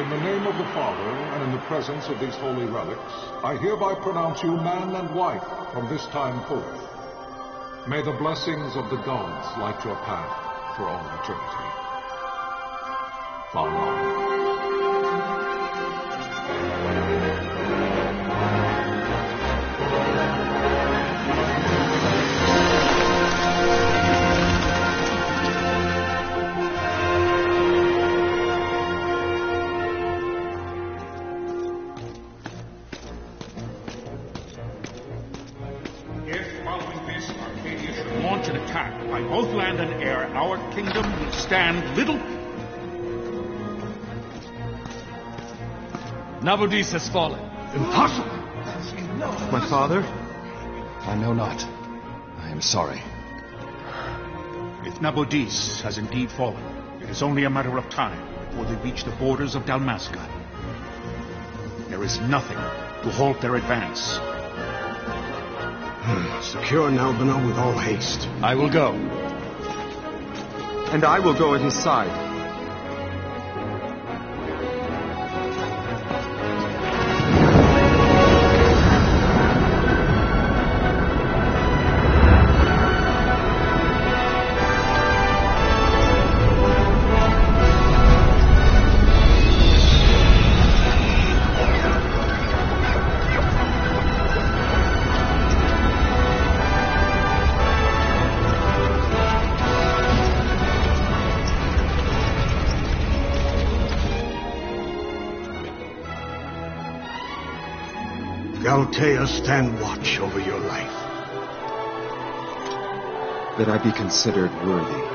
In the name of the Father, and in the presence of these holy relics, I hereby pronounce you man and wife from this time forth. May the blessings of the gods light your path for all eternity. Amen. By both land and air, our kingdom will stand little... Nabudis has fallen. Impossible! My father? I know not. I am sorry. If Nabudis has indeed fallen, it is only a matter of time before they reach the borders of Dalmasca. There is nothing to halt their advance. Secure Nalbina with all haste. I will go. And I will go at his side. Galtea, stand watch over your life. That I be considered worthy.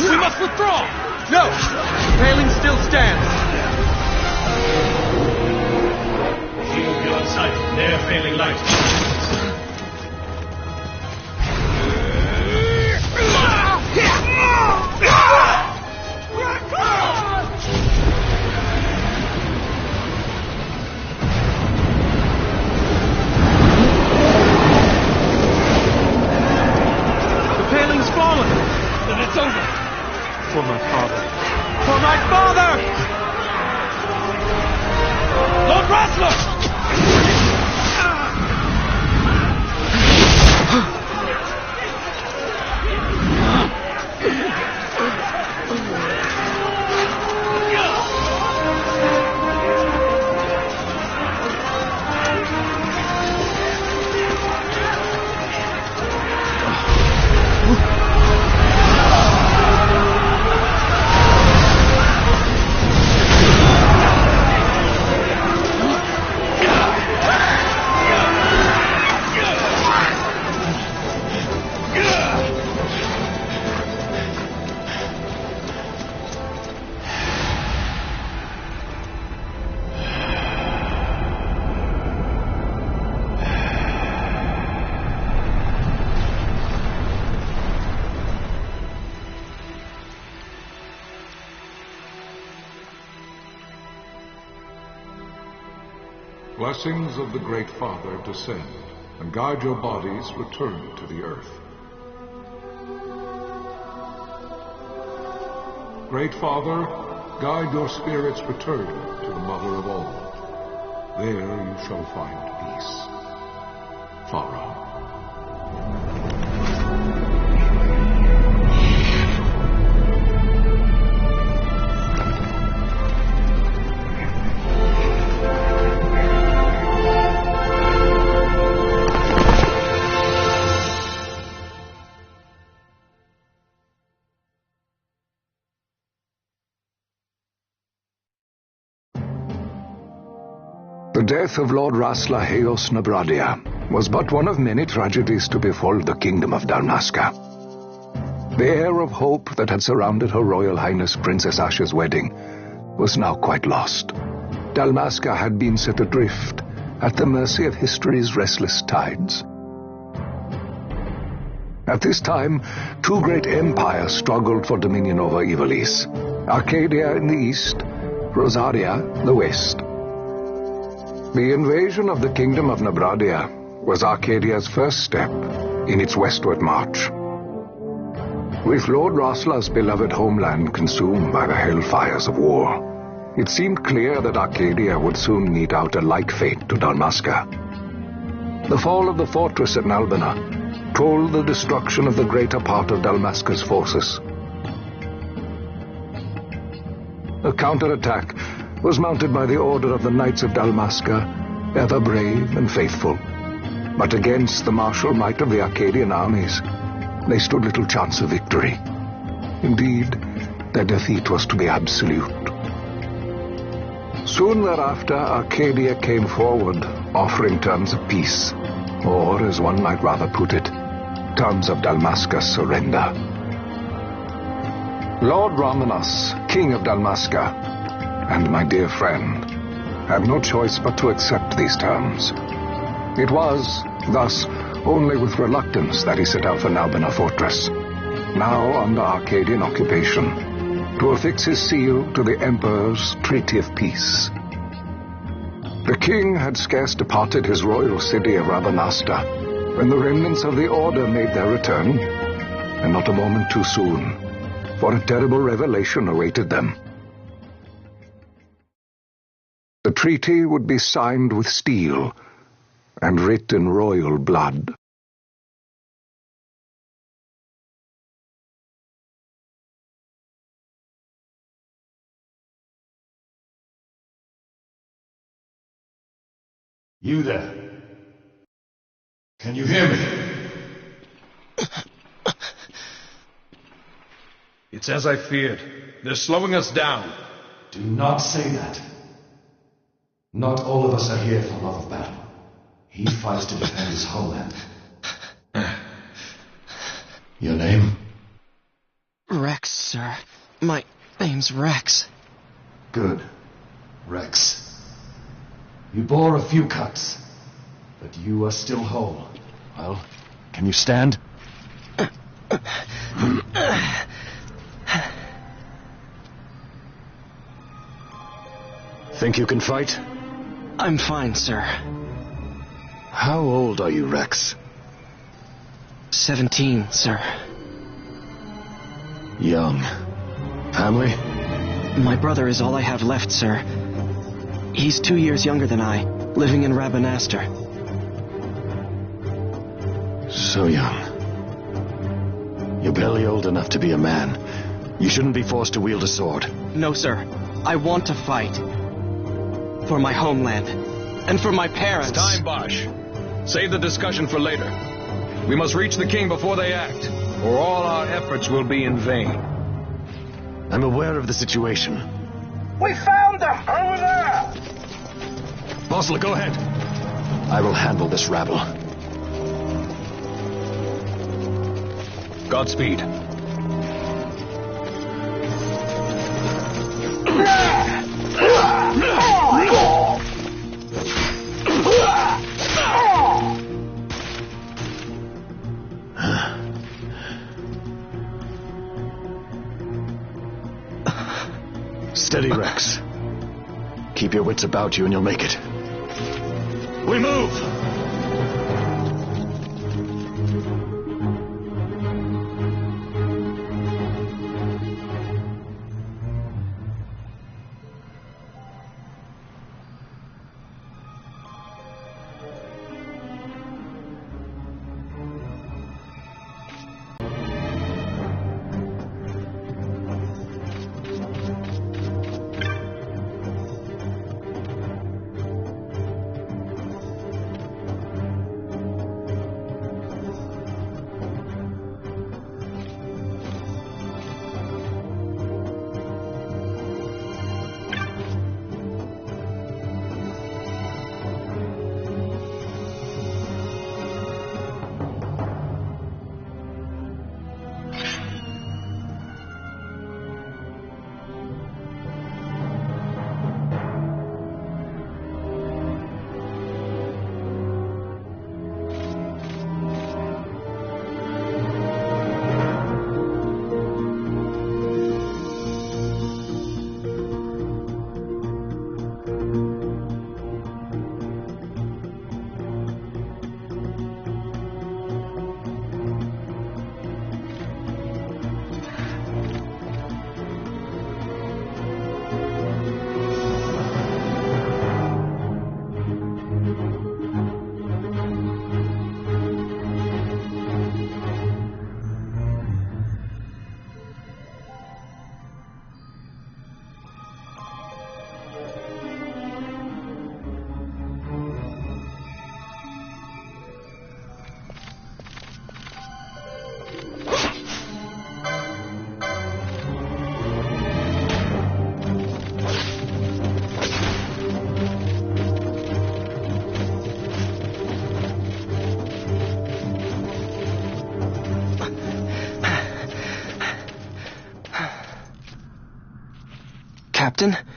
We must withdraw! No! Paling still stands. Shield beyond sight. Ne'er failing light. The paling's fallen. Then it's over. For my father. For my father! Lord Rasler! Blessings of the Great Father descend and guide your bodies return to the earth. Great Father, guide your spirits return to the Mother of all. There you shall find peace. Ffxii. The death of Lord Rasla Heos Nabradia was but one of many tragedies to befall the kingdom of Dalmasca. The air of hope that had surrounded Her Royal Highness Princess Asha's wedding was now quite lost. Dalmasca had been set adrift at the mercy of history's restless tides. At this time, two great empires struggled for dominion over Ffxii: Arcadia in the east, Rosaria the west. The invasion of the Kingdom of Nabradia was Arcadia's first step in its westward march. With Lord Rasla's beloved homeland consumed by the hellfires of war, it seemed clear that Arcadia would soon mete out a like fate to Dalmasca. The fall of the fortress at Nalbina told the destruction of the greater part of Dalmasca's forces. A counterattack was mounted by the order of the Knights of Dalmasca, ever brave and faithful. But against the martial might of the Arcadian armies, they stood little chance of victory. Indeed, their defeat was to be absolute. Soon thereafter, Arcadia came forward, offering terms of peace, or, as one might rather put it, terms of Dalmasca's surrender. Lord Ramanas, King of Dalmasca, and my dear friend, had no choice but to accept these terms. It was, thus, only with reluctance that he set out for Nalbina Fortress, now under Arcadian occupation, to affix his seal to the Emperor's Treaty of Peace. The king had scarce departed his royal city of Rabanasta when the remnants of the Order made their return, and not a moment too soon, for a terrible revelation awaited them. The treaty would be signed with steel and writ in royal blood. You there? Can you hear me? It's as I feared. They're slowing us down. Do not say that. Not all of us are here for love of battle. He fights to defend his homeland. Your name? Rex, sir. My name's Rex. Good. Rex. You bore a few cuts, but you are still whole. Well, can you stand? Think you can fight? I'm fine, sir. How old are you, Rex? 17, sir. Young. Family? My brother is all I have left, sir. He's 2 years younger than I, living in Rabanastre. So young. You're barely old enough to be a man. You shouldn't be forced to wield a sword. No, sir. I want to fight. For my homeland. And for my parents. It's time, Bosch. Save the discussion for later. We must reach the king before they act, or all our efforts will be in vain. I'm aware of the situation. We found them! Over there! Bosler, go ahead. I will handle this rabble. Godspeed. Steady, Rex. Keep your wits about you and you'll make it. We move! Captain?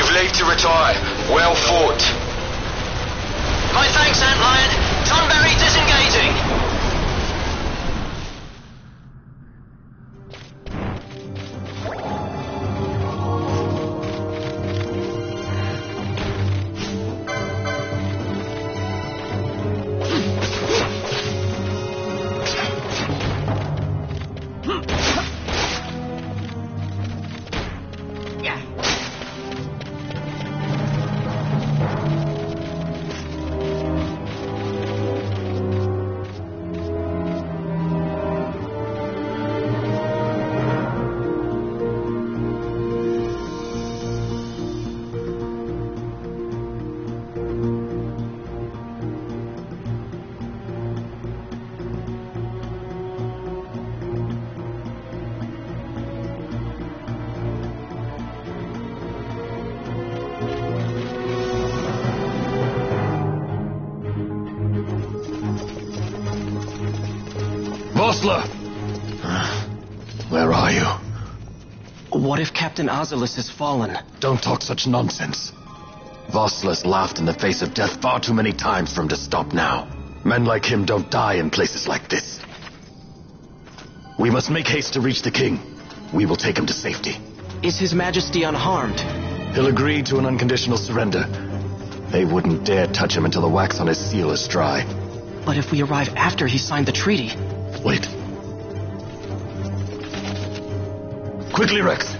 You've leave to retire. Well fought. My thanks, Antlion. Tonberry disengaging. Where are you? What if Captain Azulis has fallen? Don't talk such nonsense. Vossler's laughed in the face of death far too many times for him to stop now. Men like him don't die in places like this. We must make haste to reach the king. We will take him to safety. Is His Majesty unharmed? He'll agree to an unconditional surrender. They wouldn't dare touch him until the wax on his seal is dry. But if we arrive after he signed the treaty... Wait. Quickly, Rex!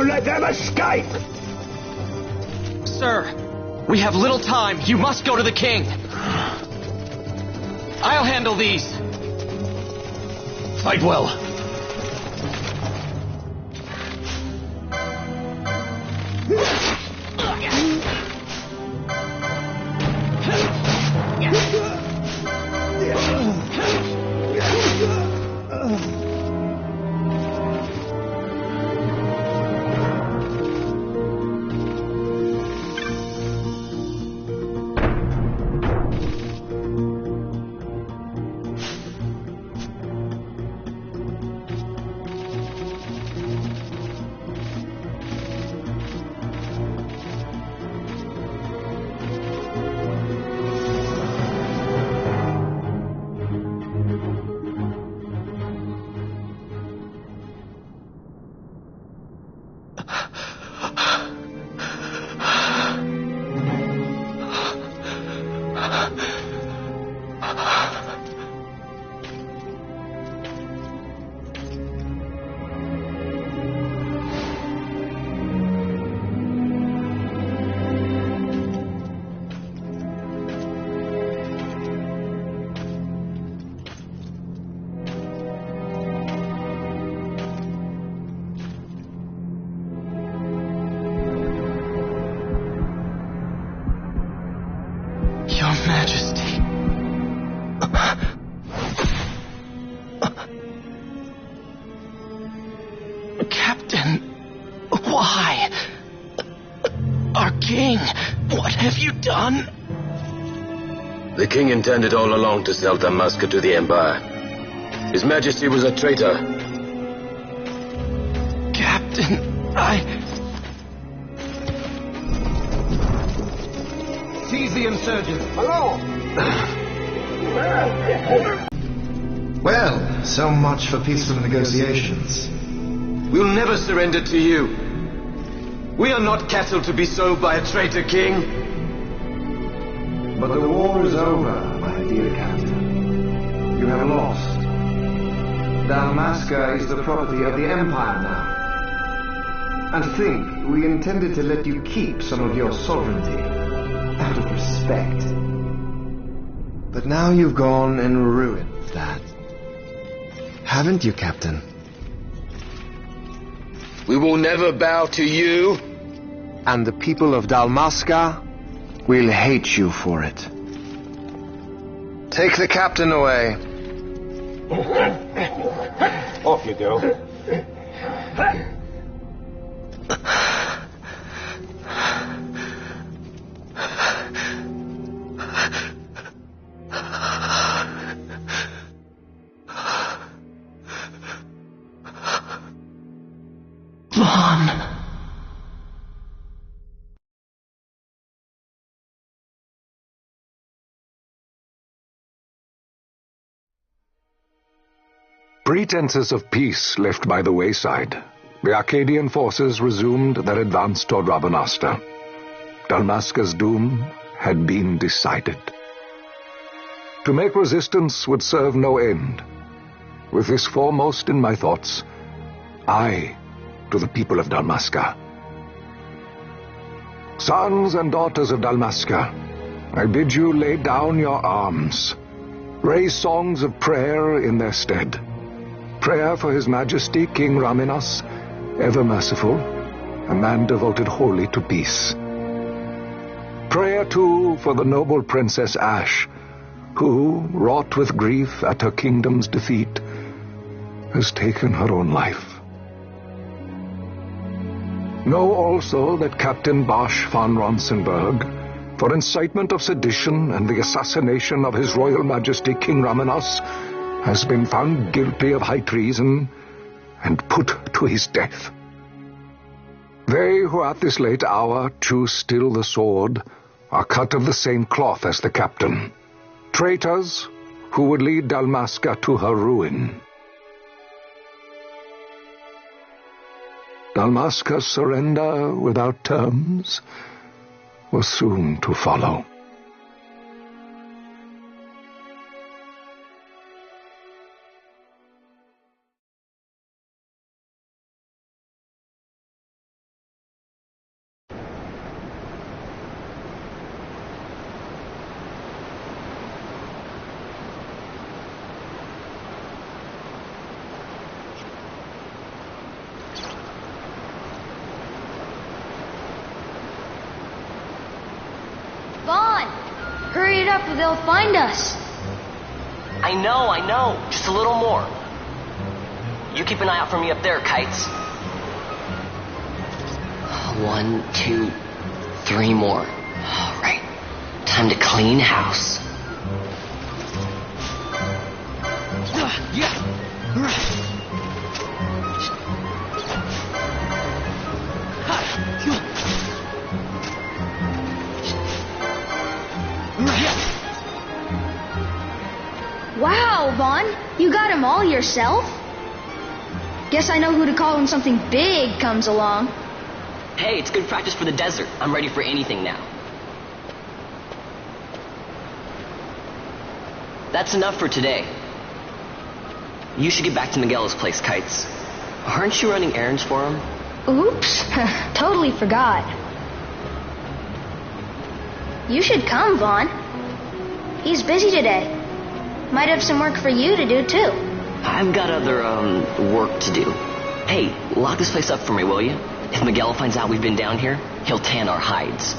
let them escape! Sir, we have little time. You must go to the king. I'll handle these. Fight well. Your Majesty. Captain, why? Our king, what have you done? The king intended all along to sell Damascus to the Empire. His Majesty was a traitor. Captain, Seize the insurgents. Hello! Well, so much for peaceful negotiations. We'll never surrender to you. We are not cattle to be sold by a traitor king. But the war is over, my dear Captain. You have lost. Dalmasca is the property of the Empire now. And think, we intended to let you keep some of your sovereignty, out of respect. But now you've gone and ruined that. Haven't you, Captain? We will never bow to you. And the people of Dalmasca will hate you for it. Take the captain away. Off you go. Vaughn. Pretenses of peace left by the wayside, the Arcadian forces resumed their advance toward Rabanasta. Dalmasca's doom had been decided. To make resistance would serve no end. With this foremost in my thoughts, I, to the people of Dalmasca. Sons and daughters of Dalmasca, I bid you lay down your arms. Raise songs of prayer in their stead. Prayer for His Majesty King Raminas, ever merciful, a man devoted wholly to peace. Prayer, too, for the noble Princess Ash, who, wrought with grief at her kingdom's defeat, has taken her own life. Know also that Captain Bosch von Ronsenberg, for incitement of sedition and the assassination of His Royal Majesty King Raminas, has been found guilty of high treason and put to his death. They who at this late hour choose still the sword are cut of the same cloth as the captain, traitors who would lead Dalmasca to her ruin. Dalmasca's surrender without terms was soon to follow. Hurry it up or they'll find us. I know. Just a little more. You keep an eye out for me up there, Kites. 1, 2, 3 more. All right. Time to clean house. Wow, Vaughn, you got him all yourself? Guess I know who to call when something big comes along. Hey, it's good practice for the desert. I'm ready for anything now. That's enough for today. You should get back to Miguel's place, Kites. Aren't you running errands for him? Oops, totally forgot. You should come, Vaughn. He's busy today. Might have some work for you to do, too. I've got other, work to do. Hey, lock this place up for me, will you? If Miguel finds out we've been down here, he'll tan our hides.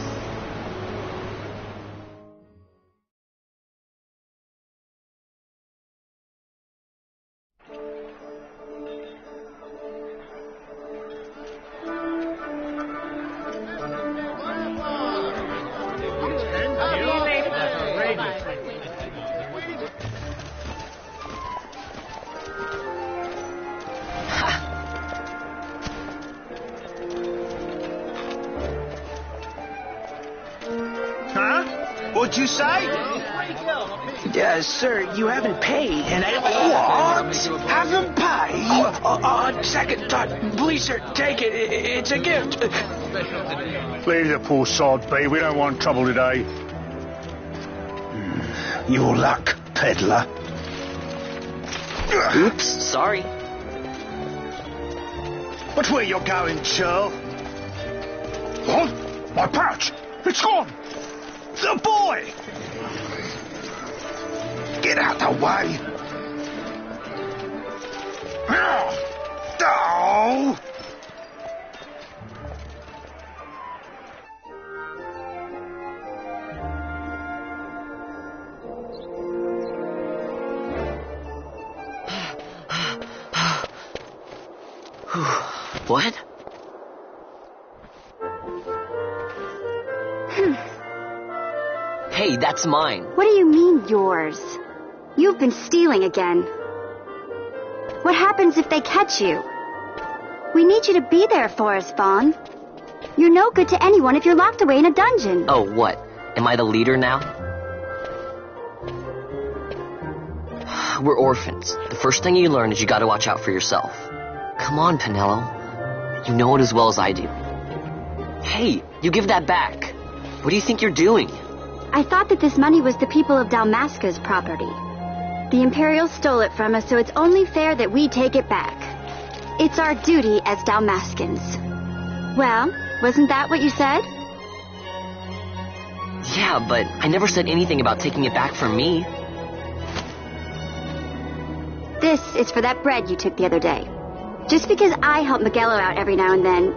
What'd you say? Sir, you haven't paid, and I... What? Haven't paid? On second thought, please, sir, take it. It's a gift. Leave the poor sod be. We don't want trouble today. Your luck, peddler. Oops, sorry. What's where you're going, Churl? What? My pouch! It's gone! The boy! Get out the way! Oh! What? Hey, that's mine. What do you mean, yours? You've been stealing again. What happens if they catch you? We need you to be there for us, Vaughn. You're no good to anyone if you're locked away in a dungeon. Oh, what? Am I the leader now? We're orphans. The first thing you learn is you gotta watch out for yourself. Come on, Pinello. You know it as well as I do. Hey, you give that back. What do you think you're doing? I thought that this money was the people of Dalmasca's property. The Imperials stole it from us, so it's only fair that we take it back. It's our duty as Dalmascans. Well, wasn't that what you said? Yeah, but I never said anything about taking it back from me. This is for that bread you took the other day. Just because I help Miguelo out every now and then,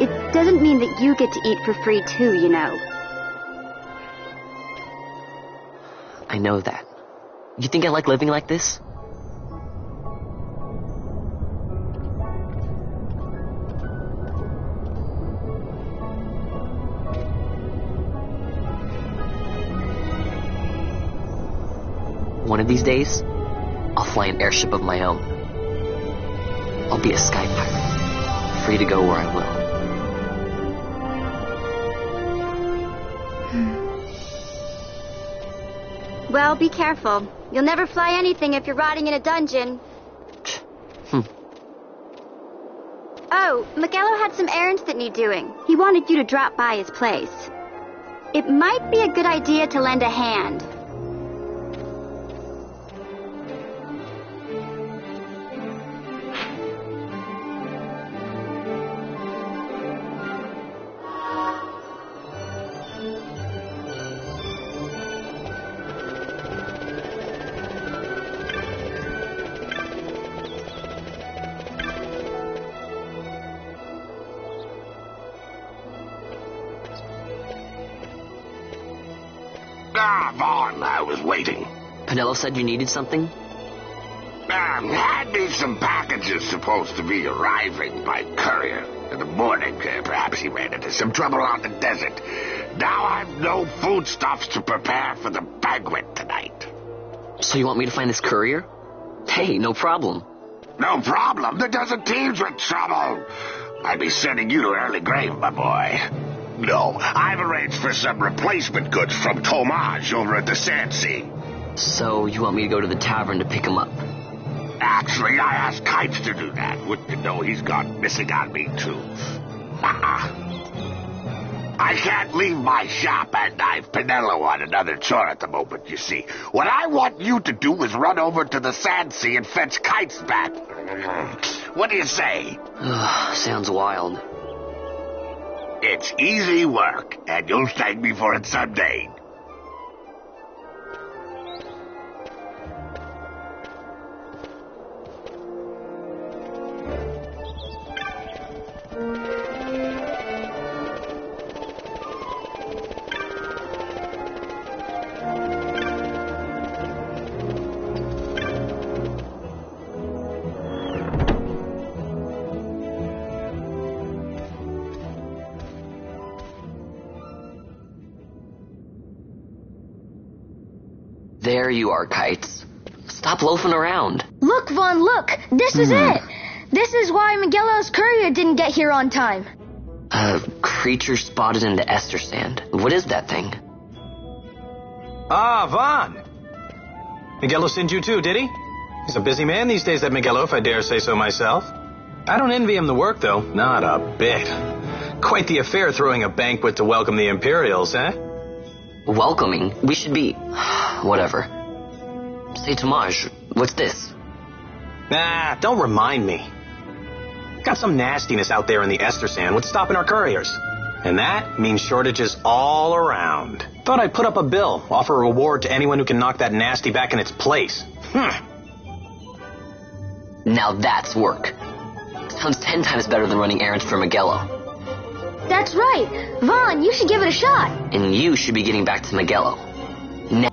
it doesn't mean that you get to eat for free too, you know. I know that. You think I like living like this? One of these days, I'll fly an airship of my own. I'll be a sky pirate, free to go where I will. Well, be careful. You'll never fly anything if you're rotting in a dungeon. Oh, Miguelo had some errands that need doing. He wanted you to drop by his place. It might be a good idea to lend a hand. Vaughn, I was waiting. Penelo said you needed something? Had me some packages supposed to be arriving by courier in the morning. Perhaps he ran into some trouble on the desert. Now I've no foodstuffs to prepare for the banquet tonight. So you want me to find this courier? Hey, no problem. No problem. The desert teems with trouble. I'd be sending you to early grave, my boy. No, I've arranged for some replacement goods from Tomage over at the Ffxii. So you want me to go to the tavern to pick him up? Actually, I asked Kites to do that. Wouldn't you know he's gone missing on me, too. I can't leave my shop, and I've Penelo on another chore at the moment, you see. What I want you to do is run over to the Ffxii and fetch Kites back. What do you say? Sounds wild. It's easy work, and you'll thank me for it someday. There you are, Kites. Stop loafing around. Look, Vaughn, look! This is it! This is why Miguelo's courier didn't get here on time. A creature spotted in the Ester sand. What is that thing? Ah, Vaughn! Miguelo sent you too, did he? He's a busy man these days, that Miguelo, if I dare say so myself. I don't envy him the work, though. Not a bit. Quite the affair throwing a banquet to welcome the Imperials, eh? Welcoming? We should be... whatever. Say, Tomage, what's this? Nah, don't remind me. Got some nastiness out there in the Ester sand. What's stopping our couriers? And that means shortages all around. Thought I'd put up a bill, offer a reward to anyone who can knock that nasty back in its place. Now that's work. Sounds 10 times better than running errands for Miguelo. That's right. Vaughn, you should give it a shot. And you should be getting back to Miguelo. Now.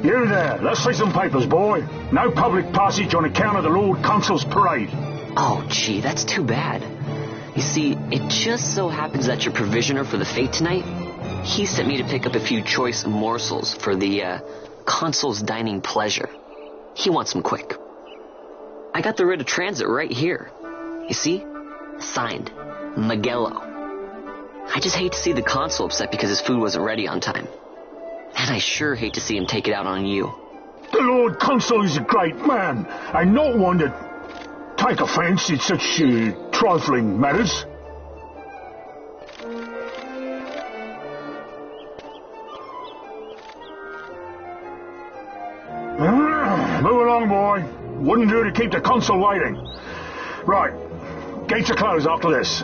You there, let's see some papers, boy. No public passage on account of the Lord Consul's parade. Oh, gee, that's too bad. You see, it just so happens that your provisioner for the fete tonight, he sent me to pick up a few choice morsels for the, Consul's dining pleasure. He wants them quick. I got the writ of transit right here. You see? Signed, Magello. I just hate to see the Consul upset because his food wasn't ready on time. And I sure hate to see him take it out on you. The Lord Consul is a great man, and not one to take offence in such trifling matters. Move along, boy. Wouldn't do to keep the Consul waiting. Right, gates are closed after this.